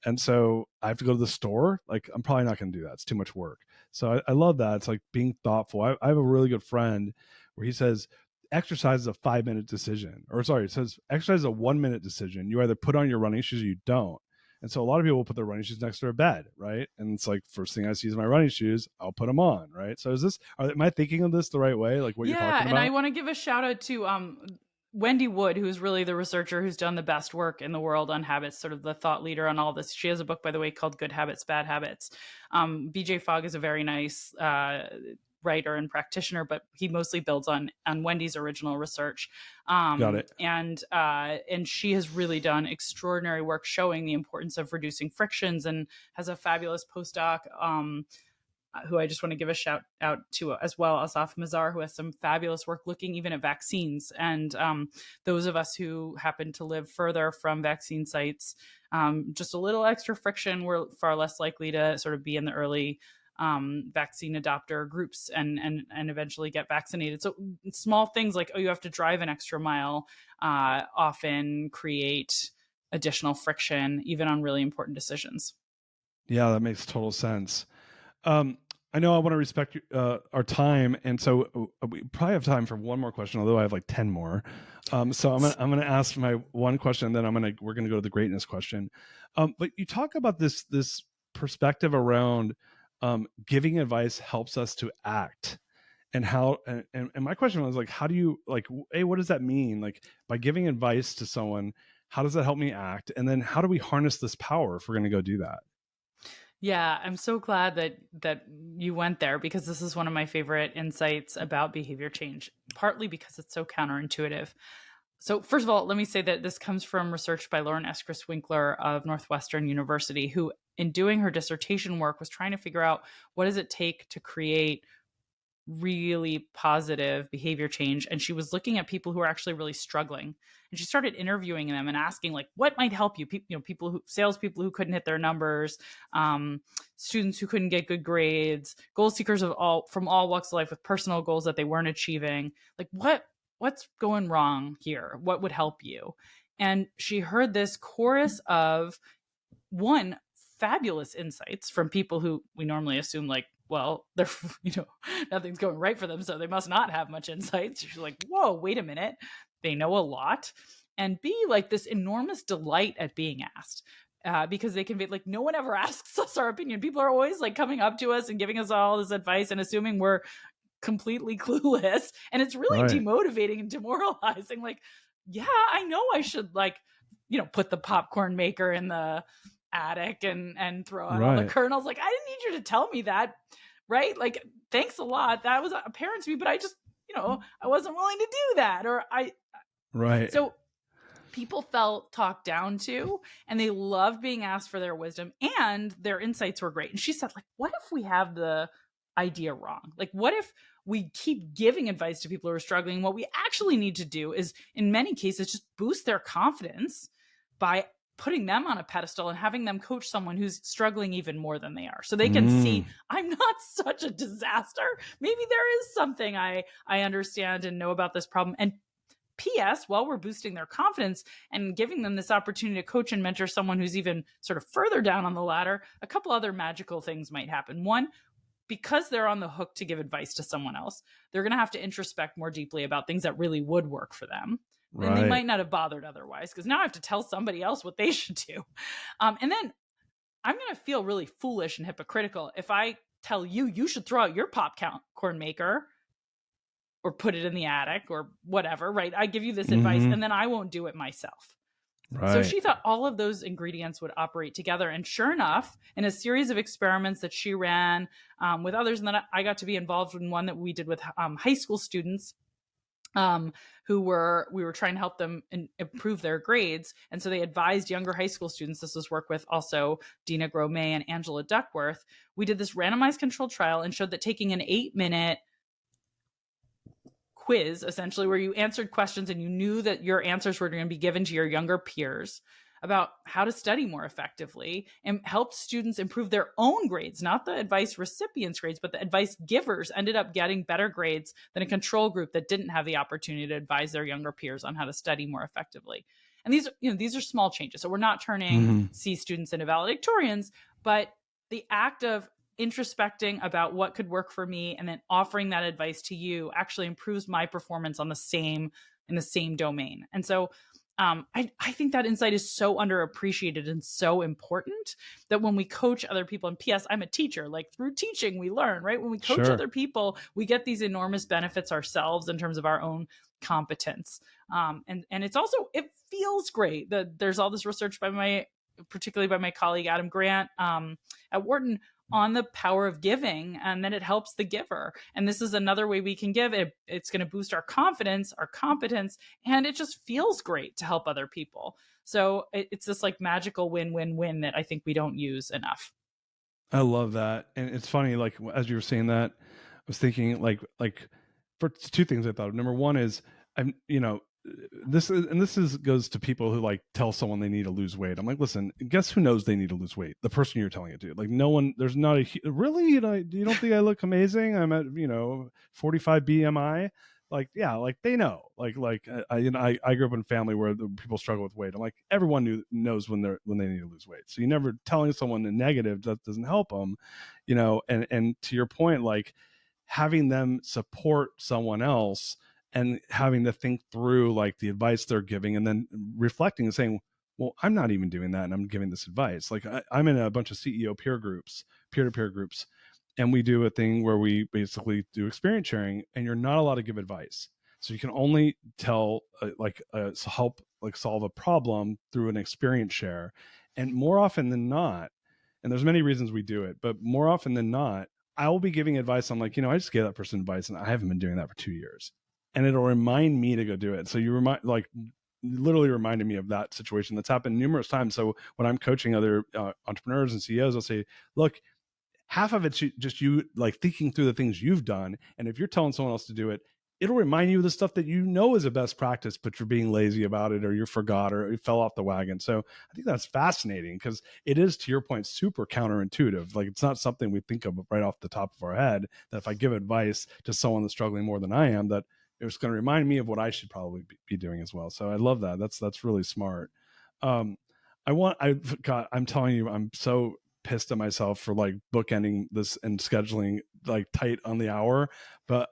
And so I have to go to the store. Like I'm probably not going to do that. It's too much work. So I love that. It's like being thoughtful. I have a really good friend where he says exercise is a 5-minute decision, or sorry, it says exercise is a 1-minute decision. You either put on your running shoes or you don't. And so a lot of people will put their running shoes next to their bed, right? And it's like, first thing I see is my running shoes, I'll put them on, right? So am I thinking of this the right way? Like what you're talking And about? I want to give a shout out to Wendy Wood, who's really the researcher who's done the best work in the world on habits, sort of the thought leader on all this. She has a book, by the way, called Good Habits, Bad Habits. BJ Fogg is a very nice writer and practitioner, but he mostly builds on Wendy's original research. Got it. And she has really done extraordinary work showing the importance of reducing frictions, and has a fabulous postdoc who I just want to give a shout out to as well, Asaf Mazar, who has some fabulous work looking even at vaccines. And those of us who happen to live further from vaccine sites, just a little extra friction, we're far less likely to sort of be in the early vaccine adopter groups and eventually get vaccinated. So small things like, oh, you have to drive an extra mile often create additional friction, even on really important decisions. Yeah, that makes total sense. I know I want to respect our time, and so we probably have time for one more question, although I have like 10 more. So I'm gonna ask my one question, and then we're gonna go to the greatness question. But you talk about this perspective around giving advice helps us to act, and how and my question was like, how do you, like, hey, what does that mean? Like, by giving advice to someone, how does that help me act? And then how do we harness this power if we're gonna go do that? Yeah, I'm so glad that you went there, because this is one of my favorite insights about behavior change, partly because it's so counterintuitive. So first of all, let me say that this comes from research by Lauren Eskris Winkler of Northwestern University, who in doing her dissertation work was trying to figure out what does it take to create really positive behavior change. And she was looking at people who are actually really struggling. And she started interviewing them and asking, like, what might help you? Salespeople who couldn't hit their numbers, students who couldn't get good grades, goal seekers from all walks of life with personal goals that they weren't achieving. Like, what's going wrong here? What would help you? And she heard this chorus of, one, fabulous insights from people who we normally assume, like, well, they're, nothing's going right for them, so they must not have much insights. She's like, whoa, wait a minute. They know a lot. And B, like, this enormous delight at being asked. Because they can be like, no one ever asks us our opinion. People are always like coming up to us and giving us all this advice and assuming we're completely clueless. And it's really Right. demotivating and demoralizing. Like, yeah, I know I should, like, put the popcorn maker in the attic and throw out all the Right. kernels. Like, I didn't need you to tell me that, right? Like, thanks a lot. That was apparent to me, but I just, I wasn't willing to do that. Right. So people felt talked down to, and they loved being asked for their wisdom, and their insights were great. And she said, like, what if we have the idea wrong? Like, what if we keep giving advice to people who are struggling? What we actually need to do is, in many cases, just boost their confidence by putting them on a pedestal and having them coach someone who's struggling even more than they are, so they can see, I'm not such a disaster. Maybe there is something I understand and know about this problem. And P.S., while we're boosting their confidence and giving them this opportunity to coach and mentor someone who's even sort of further down on the ladder, a couple other magical things might happen. One, because they're on the hook to give advice to someone else, they're going to have to introspect more deeply about things that really would work for them. And they might not have bothered otherwise, because now I have to tell somebody else what they should do. And then I'm going to feel really foolish and hypocritical if I tell you should throw out your popcorn maker or put it in the attic or whatever, right? I give you this advice and then I won't do it myself. So Right. she thought all of those ingredients would operate together. And sure enough, in a series of experiments that she ran with others, and then I got to be involved in one that we did with high school students, who we were trying to help them improve their grades. And so they advised younger high school students. This was work with also Dina Gromay and Angela Duckworth. We did this randomized controlled trial and showed that taking an 8-minute quiz, essentially, where you answered questions and you knew that your answers were going to be given to your younger peers about how to study more effectively, and helped students improve their own grades, not the advice recipients' grades, but the advice givers ended up getting better grades than a control group that didn't have the opportunity to advise their younger peers on how to study more effectively. And these are small changes. So we're not turning Hmm. C students into valedictorians, but the act of introspecting about what could work for me and then offering that advice to you actually improves my performance on the same domain. And so I think that insight is so underappreciated and so important, that when we coach other people, and P.S., I'm a teacher, like through teaching, we learn, right? When we coach Sure. other people, we get these enormous benefits ourselves in terms of our own competence. And it's also, it feels great that there's all this research particularly by my colleague, Adam Grant, at Wharton, on the power of giving, and then it helps the giver. And this is another way we can give it. It's going to boost our confidence, our competence, and it just feels great to help other people. So it's this like magical win-win-win that I think we don't use enough. I love that. And it's funny, like as you were saying that, I was thinking like for two things I thought of. Number one is I'm, this goes to people who like tell someone they need to lose weight. I'm like, listen, guess who knows they need to lose weight? The person you're telling it to. Like no one, there's not really, you don't think I look amazing? I'm at, 45 BMI. Like, yeah, like they know, I grew up in a family where the people struggle with weight. I'm like, everyone knows when they need to lose weight. So you never telling someone the negative that doesn't help them, and to your point, like having them support someone else and having to think through like the advice they're giving and then reflecting and saying, well, I'm not even doing that and I'm giving this advice. Like I'm in a bunch of CEO peer-to-peer groups, and we do a thing where we basically do experience sharing, and you're not allowed to give advice. So you can only tell help like solve a problem through an experience share. And more often than not, and there's many reasons we do it, but more often than not, I will be giving advice. I'm like, I just gave that person advice and I haven't been doing that for 2 years. And it'll remind me to go do it. So you literally reminded me of that situation that's happened numerous times. So when I'm coaching other entrepreneurs and CEOs, I'll say, look, half of it's just you like thinking through the things you've done. And if you're telling someone else to do it, it'll remind you of the stuff that is a best practice, but you're being lazy about it, or you forgot, or it fell off the wagon. So I think that's fascinating because it is, to your point, super counterintuitive. Like it's not something we think of right off the top of our head, that if I give advice to someone that's struggling more than I am, that it's going to remind me of what I should probably be doing as well. So I love that. That's really smart. Um, I'm telling you, I'm so pissed at myself for like bookending this and scheduling like tight on the hour, but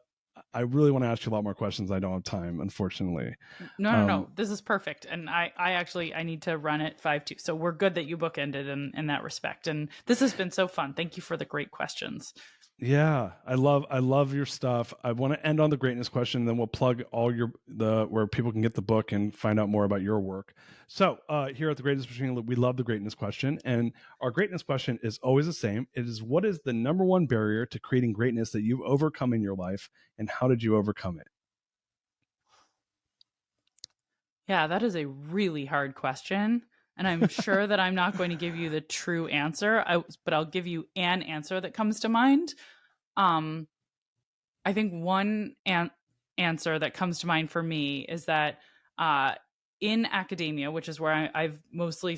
I really want to ask you a lot more questions. I don't have time, unfortunately. No. This is perfect. And I need to run at 5 too. So we're good that you bookended in that respect. And this has been so fun. Thank you for the great questions. Yeah, I love your stuff. I want to end on the greatness question, then we'll plug all where people can get the book and find out more about your work. So here at the Greatness Machine, we love the greatness question, and our greatness question is always the same. It is, what is the number one barrier to creating greatness that you've overcome in your life, and how did you overcome it? Yeah, that is a really hard question. And I'm sure that I'm not going to give you the true answer, but I'll give you an answer that comes to mind. Um, I think one answer that comes to mind for me is that uh, in academia, which is where I've mostly,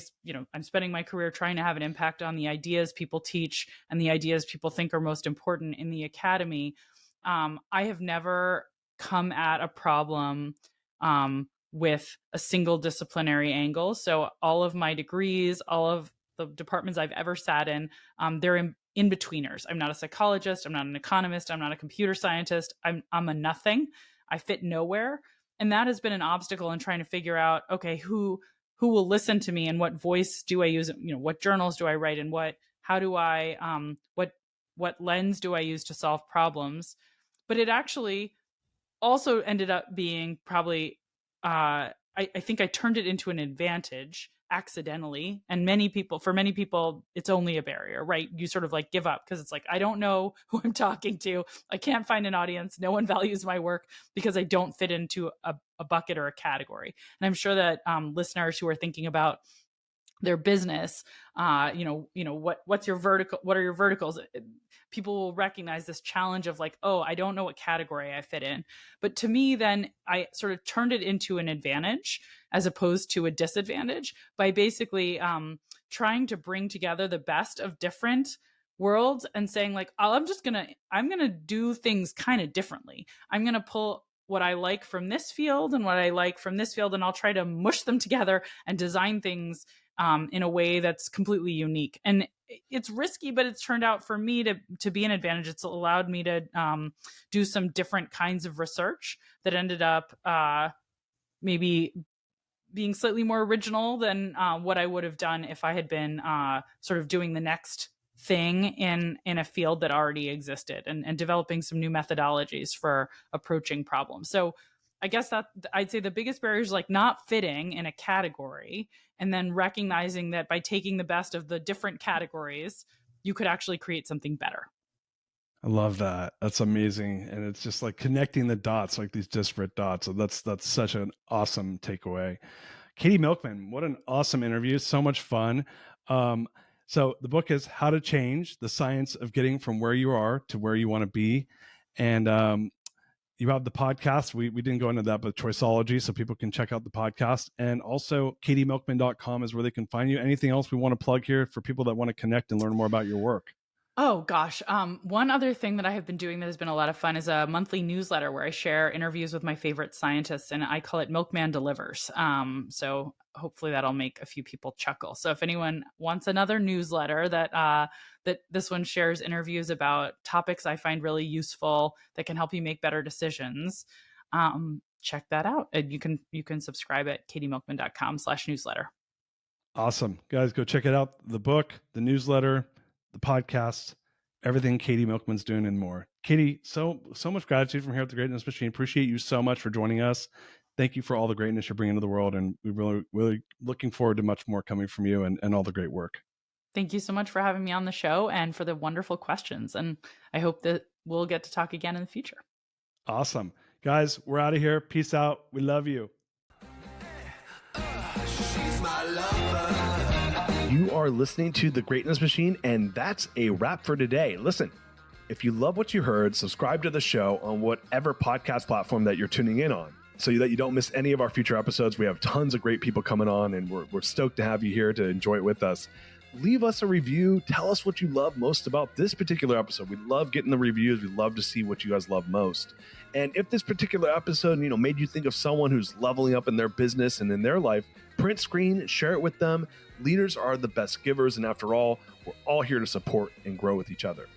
I'm spending my career trying to have an impact on the ideas people teach and the ideas people think are most important in the academy. I have never come at a problem with a single disciplinary angle. So all of my degrees, all of the departments I've ever sat in, they're in betweeners. I'm not a psychologist. I'm not an economist. I'm not a computer scientist. I'm a nothing. I fit nowhere. And that has been an obstacle in trying to figure out, okay, who will listen to me and what voice do I use? What journals do I write and how do I, what lens do I use to solve problems? But it actually also ended up being probably, I think I turned it into an advantage accidentally. And for many people, it's only a barrier, right? You sort of like give up because it's like, I don't know who I'm talking to. I can't find an audience. No one values my work because I don't fit into a bucket or a category. And I'm sure that listeners who are thinking about their business, what's your vertical? What are your verticals? People will recognize this challenge of like, oh, I don't know what category I fit in. But to me, then I sort of turned it into an advantage as opposed to a disadvantage by basically trying to bring together the best of different worlds and saying like, I'm going to do things kind of differently. I'm going to pull what I like from this field and what I like from this field, and I'll try to mush them together and design things in a way that's completely unique. And it's risky, but it's turned out for me to be an advantage. It's allowed me to do some different kinds of research that ended up maybe being slightly more original than what I would have done if I had been sort of doing the next thing in a field that already existed, and developing some new methodologies for approaching problems. So I guess that I'd say the biggest barrier is like not fitting in a category, and then recognizing that by taking the best of the different categories, you could actually create something better. I love that. That's amazing. And it's just like connecting the dots, like these disparate dots. So that's such an awesome takeaway. Katy Milkman, what an awesome interview. So much fun. So the book is How to Change: The Science of Getting from Where You Are to Where You Want to Be. And you have the podcast. We didn't go into that, but Choiceology, so people can check out the podcast. And also katymilkman.com is where they can find you. Anything else we want to plug here for people that want to connect and learn more about your work? Oh gosh. One other thing that I have been doing that has been a lot of fun is a monthly newsletter where I share interviews with my favorite scientists, and I call it Milkman Delivers. So hopefully that'll make a few people chuckle. So if anyone wants another newsletter that this one shares interviews about topics I find really useful that can help you make better decisions, check that out. And you can subscribe at katymilkman.com/newsletter. Awesome. Guys, go check it out. The book, the newsletter, the podcast, everything Katy Milkman's doing and more. Katy, so much gratitude from here at the Greatness Machine. Appreciate you so much for joining us. Thank you for all the greatness you're bringing to the world. And we're really, really looking forward to much more coming from you and all the great work. Thank you so much for having me on the show and for the wonderful questions. And I hope that we'll get to talk again in the future. Awesome. Guys, we're out of here. Peace out. We love you. She's my lover. You are listening to The Greatness Machine, and that's a wrap for today. Listen, if you love what you heard, subscribe to the show on whatever podcast platform that you're tuning in on, so that you don't miss any of our future episodes. We have tons of great people coming on, and we're stoked to have you here to enjoy it with us. Leave us a review. Tell us what you love most about this particular episode. We love getting the reviews. We love to see what you guys love most. And if this particular episode, made you think of someone who's leveling up in their business and in their life, print screen, share it with them. Leaders are the best givers. And after all, we're all here to support and grow with each other.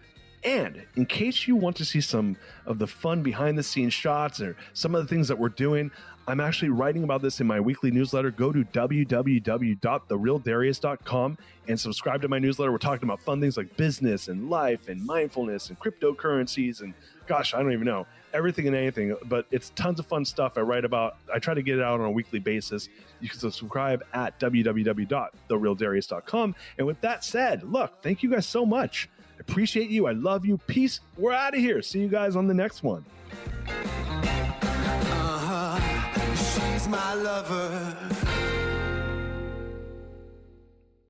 And in case you want to see some of the fun behind the scenes shots or some of the things that we're doing, I'm actually writing about this in my weekly newsletter. Go to www.therealdarius.com and subscribe to my newsletter. We're talking about fun things like business and life and mindfulness and cryptocurrencies and gosh, I don't even know, everything and anything, but it's tons of fun stuff I write about. I try to get it out on a weekly basis. You can subscribe at www.therealdarius.com. And with that said, look, thank you guys so much. I appreciate you. I love you. Peace. We're out of here. See you guys on the next one. She's my lover.